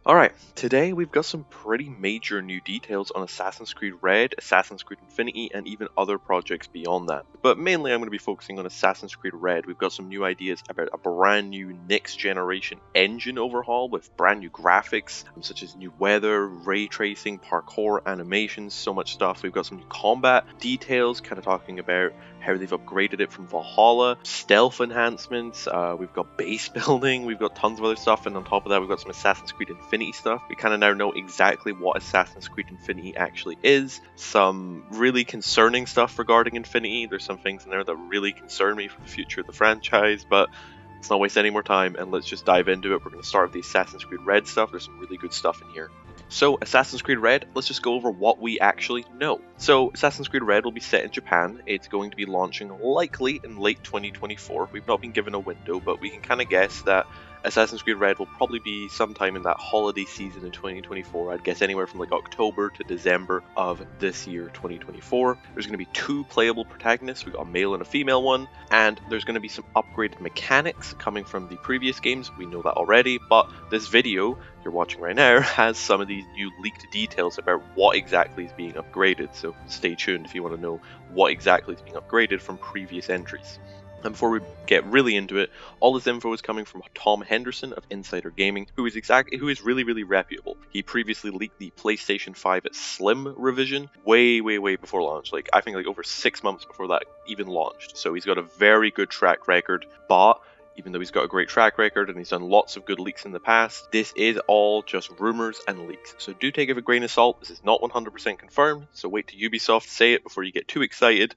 Alright, today we've got some pretty major new details on Assassin's Creed Red, Assassin's Creed Infinity, and even other projects beyond that. But mainly I'm going to be focusing on Assassin's Creed Red. We've got some new ideas about a brand new next generation engine overhaul with brand new graphics, such as new weather, ray tracing, parkour, animations, so much stuff. We've got some new combat details, kind of talking about how they've upgraded it from Valhalla, stealth enhancements, we've got base building, we've got tons of other stuff, and on top of that we've got some Assassin's Creed Infinity stuff. We kind of now know exactly what Assassin's Creed Infinity actually is. Some really concerning stuff regarding Infinity. There's some things in there that really concern me for the future of the franchise, but let's not waste any more time and let's just dive into it. We're going to start with the Assassin's Creed Red stuff. There's some really good stuff in here. So, Assassin's Creed Red, let's just go over what we actually know. So, Assassin's Creed Red will be set in Japan. It's going to be launching likely in late 2024. We've not been given a window, but we can kind of guess that Assassin's Creed Red will probably be sometime in that holiday season in 2024. I'd guess anywhere from like October to December of this year, 2024. There's going to be two playable protagonists. We've got a male and a female one, and there's going to be some upgraded mechanics coming from the previous games. We know that already, but this video you're watching right now has some of these new leaked details about what exactly is being upgraded, so stay tuned if you want to know what exactly is being upgraded from previous entries. And before we get really into it, all this info is coming from Tom Henderson of Insider Gaming, who is really reputable. He previously leaked the PlayStation 5 Slim revision way before launch. I think over 6 months before that even launched. So he's got a very good track record, but even though he's got a great track record and he's done lots of good leaks in the past, this is all just rumors and leaks. So do take it with a grain of salt. This is not 100% confirmed, so wait till Ubisoft say it before you get too excited.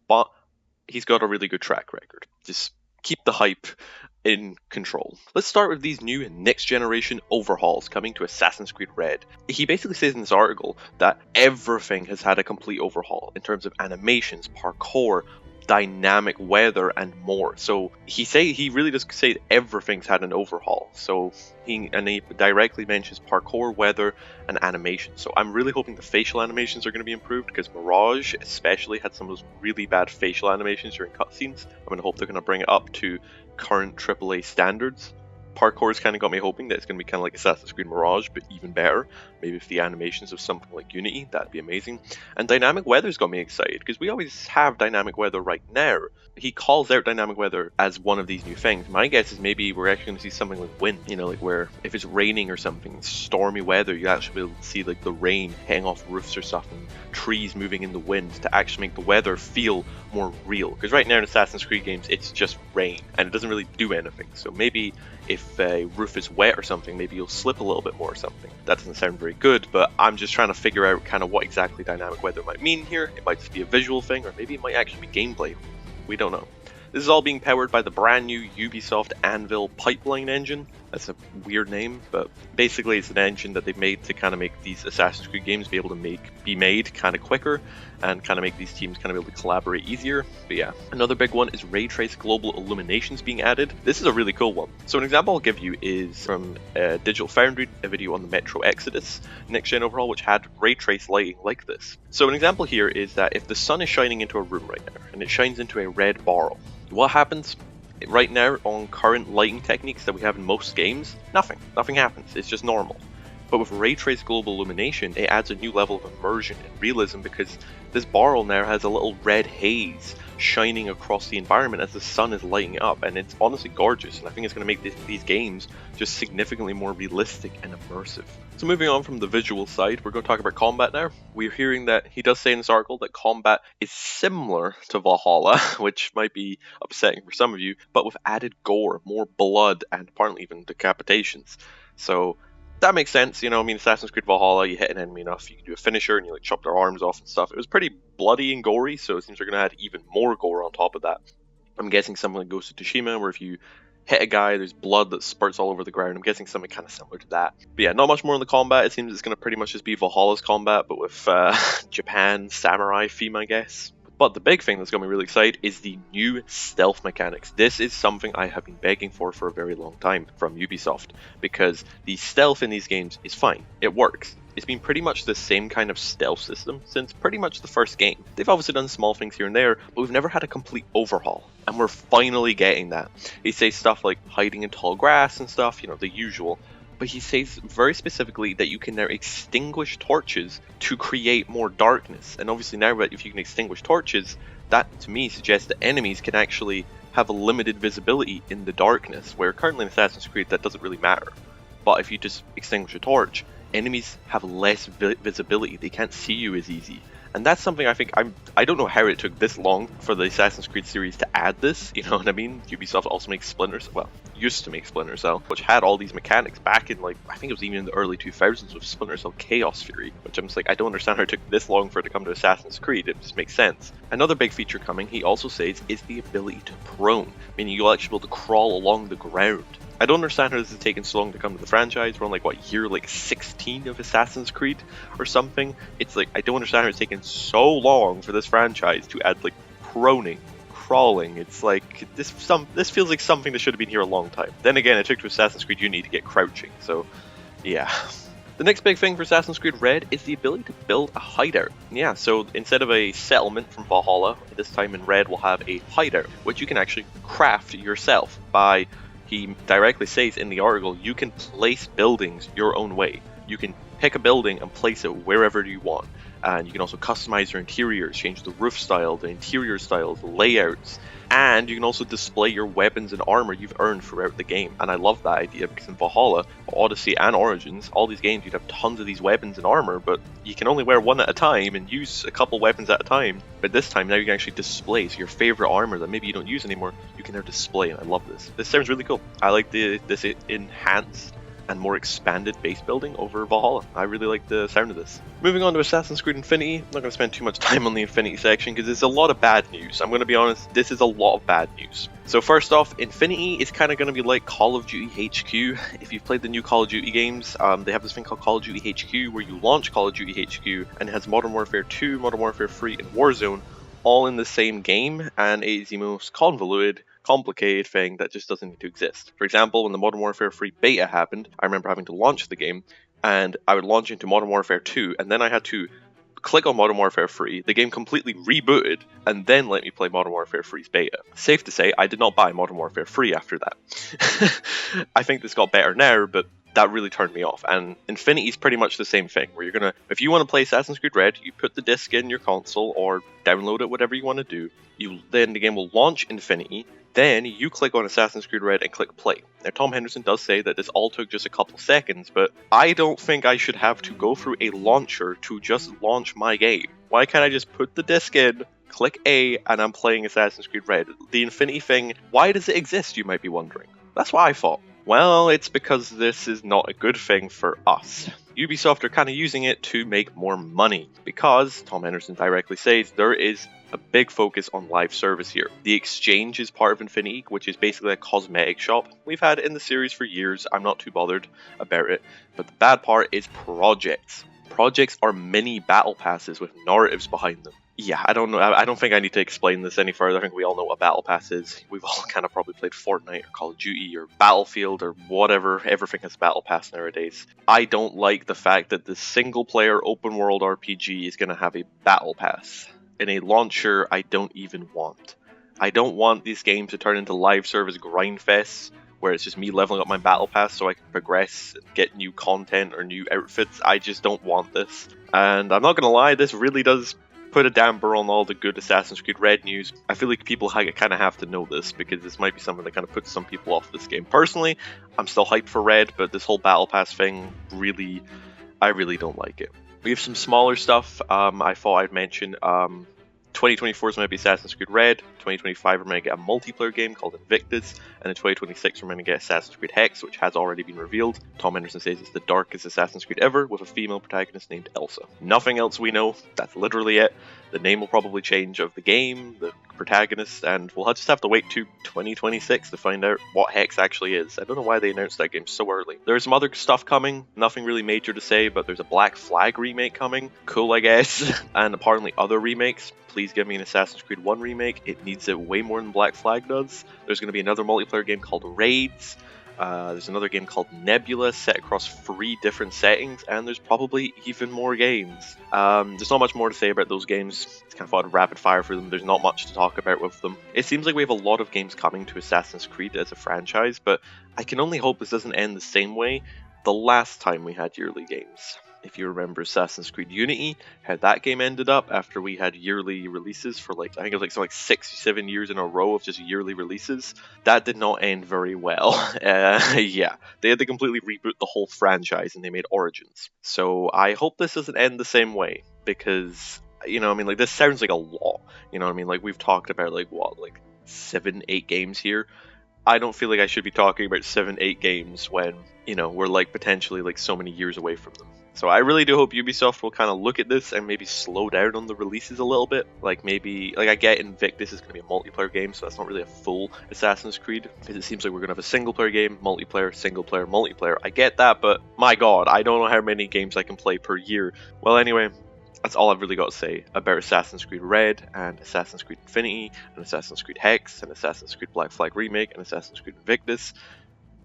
But he's got a really good track record. Just keep the hype in control. Let's start with these new next generation overhauls coming to Assassin's Creed Red. He basically says in this article that everything has had a complete overhaul in terms of animations, parkour, dynamic weather, and more. So he really does say that everything's had an overhaul. So he directly mentions parkour, weather, and animation. So I'm really hoping the facial animations are going to be improved, because Mirage especially had some of those really bad facial animations during cutscenes. I'm going to hope they're going to bring it up to current AAA standards. Parkour's kind of got me hoping that it's going to be kind of like Assassin's Creed Mirage, but even better. Maybe if the animations of something like Unity, that'd be amazing. And dynamic weather's got me excited, because we always have dynamic weather right now. He calls out dynamic weather as one of these new things. My guess is maybe we're actually going to see something like wind, like where if it's raining or something, stormy weather, you actually be able to see the rain hitting off roofs or stuff and trees moving in the wind to actually make the weather feel more real. Because right now in Assassin's Creed games, it's just rain and it doesn't really do anything. So maybe if a roof is wet or something, maybe you'll slip a little bit more or something. That doesn't sound very good, but I'm just trying to figure out kind of what exactly dynamic weather might mean here. It might just be a visual thing, or maybe it might actually be gameplay. We don't know. This is all being powered by the brand new Ubisoft Anvil Pipeline engine. That's a weird name, but basically it's an engine that they've made to kind of make these Assassin's Creed games be able to be made kind of quicker and kind of make these teams kind of be able to collaborate easier. But yeah, another big one is ray trace global illuminations being added. This is a really cool one. So an example I'll give you is from Digital Foundry, a video on the Metro Exodus next gen overhaul, which had ray trace lighting like this. So an example here is that if the sun is shining into a room right now and it shines into a red barrel, what happens? Right now, on current lighting techniques that we have in most games, nothing happens. It's just normal. But with ray trace global illumination, it adds a new level of immersion and realism, because this barrel now has a little red haze shining across the environment as the sun is lighting it up, and it's honestly gorgeous, and I think it's going to make these games just significantly more realistic and immersive. So moving on from the visual side, we're going to talk about combat now. We're hearing that he does say in this article that combat is similar to Valhalla, which might be upsetting for some of you, but with added gore, more blood, and apparently even decapitations. So that makes sense, Assassin's Creed Valhalla, you hit an enemy enough, you can do a finisher and you chop their arms off and stuff. It was pretty bloody and gory, so it seems they're going to add even more gore on top of that. I'm guessing something like Ghost of Tsushima, where if you hit a guy, there's blood that spurts all over the ground. I'm guessing something kind of similar to that. But yeah, not much more in the combat. It seems it's going to pretty much just be Valhalla's combat, but with Japan samurai theme, I guess. But the big thing that's got me really excited is the new stealth mechanics. This is something I have been begging for a very long time from Ubisoft, because the stealth in these games is fine. It works. It's been pretty much the same kind of stealth system since pretty much the first game. They've obviously done small things here and there, but we've never had a complete overhaul, and we're finally getting that. They say stuff like hiding in tall grass and stuff, the usual. but he says very specifically that you can now extinguish torches to create more darkness. And obviously now if you can extinguish torches, that to me suggests that enemies can actually have a limited visibility in the darkness, where currently in Assassin's Creed that doesn't really matter. But if you just extinguish a torch, enemies have less visibility, they can't see you as easy. And that's something I think, I don't know how it took this long for the Assassin's Creed series to add this, you know what I mean? Ubisoft also makes Splinter Cell, well, used to make Splinter Cell, which had all these mechanics back in, like, I think it was even in the early 2000s with Splinter Cell Chaos Fury, which I'm just like, I don't understand how it took this long for it to come to Assassin's Creed, it just makes sense. Another big feature coming, he also says, is the ability to prone, meaning you'll actually be able to crawl along the ground. I don't understand how this has taken so long to come to the franchise. We're on like, what, year like 16 of Assassin's Creed or something? It's like, I don't understand how it's taken so long for this franchise to add like proning, crawling. It's like, this feels like something that should have been here a long time. Then again, it took to Assassin's Creed Unity to get crouching, so yeah. The next big thing for Assassin's Creed Red is the ability to build a hideout. Yeah, so instead of a settlement from Valhalla, this time in Red we'll have a hideout, which you can actually craft yourself by... He directly says in the article, you can place buildings your own way. You can pick a building and place it wherever you want. And you can also customize your interiors, change the roof style, the interior styles, the layouts. And you can also display your weapons and armor you've earned throughout the game. And I love that idea because in Valhalla, Odyssey and Origins, all these games you'd have tons of these weapons and armor, but you can only wear one at a time and use a couple weapons at a time. But this time now you can actually display, so your favorite armor that maybe you don't use anymore, you can now display, and I love this. This sounds really cool. I like this enhanced and more expanded base building over Valhalla. I really like the sound of this. Moving on to Assassin's Creed Infinity, I'm not going to spend too much time on the Infinity section because there's a lot of bad news. I'm going to be honest, this is a lot of bad news. So first off, Infinity is kind of going to be like Call of Duty HQ. If you've played the new Call of Duty games, they have this thing called Call of Duty HQ where you launch Call of Duty HQ and it has Modern Warfare 2, Modern Warfare 3, and Warzone all in the same game, and it is the most convoluted, complicated thing that just doesn't need to exist. For example, when the Modern Warfare 3 beta happened, I remember having to launch the game, and I would launch into Modern Warfare 2, and then I had to click on Modern Warfare 3, the game completely rebooted, and then let me play Modern Warfare 3's beta. Safe to say, I did not buy Modern Warfare 3 after that. I think this got better now, but that really turned me off. And Infinity is pretty much the same thing, where you're gonna, if you want to play Assassin's Creed Red, you put the disc in your console or download it, whatever you want to do. Then the game will launch Infinity. Then you click on Assassin's Creed Red and click play. Now Tom Henderson does say that this all took just a couple seconds, but I don't think I should have to go through a launcher to just launch my game. Why can't I just put the disc in, click A, and I'm playing Assassin's Creed Red? The Infinity thing, why does it exist, you might be wondering? That's what I thought. Well, it's because this is not a good thing for us. Ubisoft are kind of using it to make more money, because, Tom Henderson directly says, there is a big focus on live service here. The Exchange is part of Infinity, which is basically a cosmetic shop. We've had it in the series for years, I'm not too bothered about it, but the bad part is projects. Projects are mini battle passes with narratives behind them. Yeah, I don't know. I don't think I need to explain this any further. I think we all know what Battle Pass is. We've all kind of probably played Fortnite or Call of Duty or Battlefield or whatever. Everything has Battle Pass nowadays. I don't like the fact that the single-player open-world RPG is going to have a Battle Pass in a launcher I don't even want. I don't want these games to turn into live service grind fests where it's just me leveling up my Battle Pass so I can progress and get new content or new outfits. I just don't want this. And I'm not going to lie, this really does put a damper on all the good Assassin's Creed Red news. I feel like people kind of have to know this because this might be something that kind of puts some people off this game. Personally, I'm still hyped for Red, but this whole Battle Pass thing, I really don't like it. We have some smaller stuff I thought I'd mention. 2024 is going to be Assassin's Creed Red, 2025 we're going to get a multiplayer game called Invictus, and in 2026 we're going to get Assassin's Creed Hex, which has already been revealed. Tom Henderson says it's the darkest Assassin's Creed ever, with a female protagonist named Elsa. Nothing else we know, that's literally it. The name will probably change of the game, the protagonist, and we'll just have to wait to 2026 to find out what Hex actually is. I don't know why they announced that game so early. There's some other stuff coming, nothing really major to say, but there's a Black Flag remake coming. Cool, I guess. And apparently other remakes. Please give me an Assassin's Creed 1 remake. It needs it way more than Black Flag does. There's going to be another multiplayer game called Raids. There's another game called Nebula set across 3 different settings, and there's probably even more games. There's not much more to say about those games. It's kind of fun rapid fire for them. There's not much to talk about with them. It seems like we have a lot of games coming to Assassin's Creed as a franchise, but I can only hope this doesn't end the same way the last time we had yearly games. If you remember Assassin's Creed Unity, how that game ended up after we had yearly releases for like, I think it was like, 6-7 years in a row of just yearly releases, that did not end very well. Yeah, they had to completely reboot the whole franchise and they made Origins. So I hope this doesn't end the same way, because, you know, I mean, like, this sounds like a lot. You know what I mean? Like, we've talked about, like, what, like 7-8 games here. I don't feel like I should be talking about 7-8 games when, you know, we're like potentially like so many years away from them. So I really do hope Ubisoft will kind of look at this and maybe slow down on the releases a little bit. Like maybe, like I get Invictus is going to be a multiplayer game, so that's not really a full Assassin's Creed, because it seems like we're going to have a single player game, multiplayer, single player, multiplayer. I get that, but my god, I don't know how many games I can play per year. Well, anyway, that's all I've really got to say about Assassin's Creed Red, and Assassin's Creed Infinity, and Assassin's Creed Hex, and Assassin's Creed Black Flag Remake, and Assassin's Creed Invictus.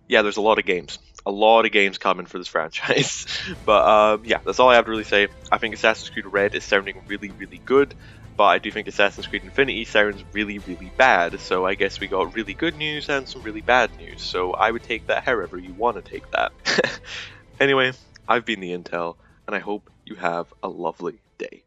Yeah, there's a lot of games. A lot of games coming for this franchise. But yeah, that's all I have to really say. I think Assassin's Creed Red is sounding really, really good, but I do think Assassin's Creed Infinity sounds really, really bad. So I guess we got really good news and some really bad news. So I would take that however you want to take that. Anyway, I've been TheIntel, and I hope you have a lovely day.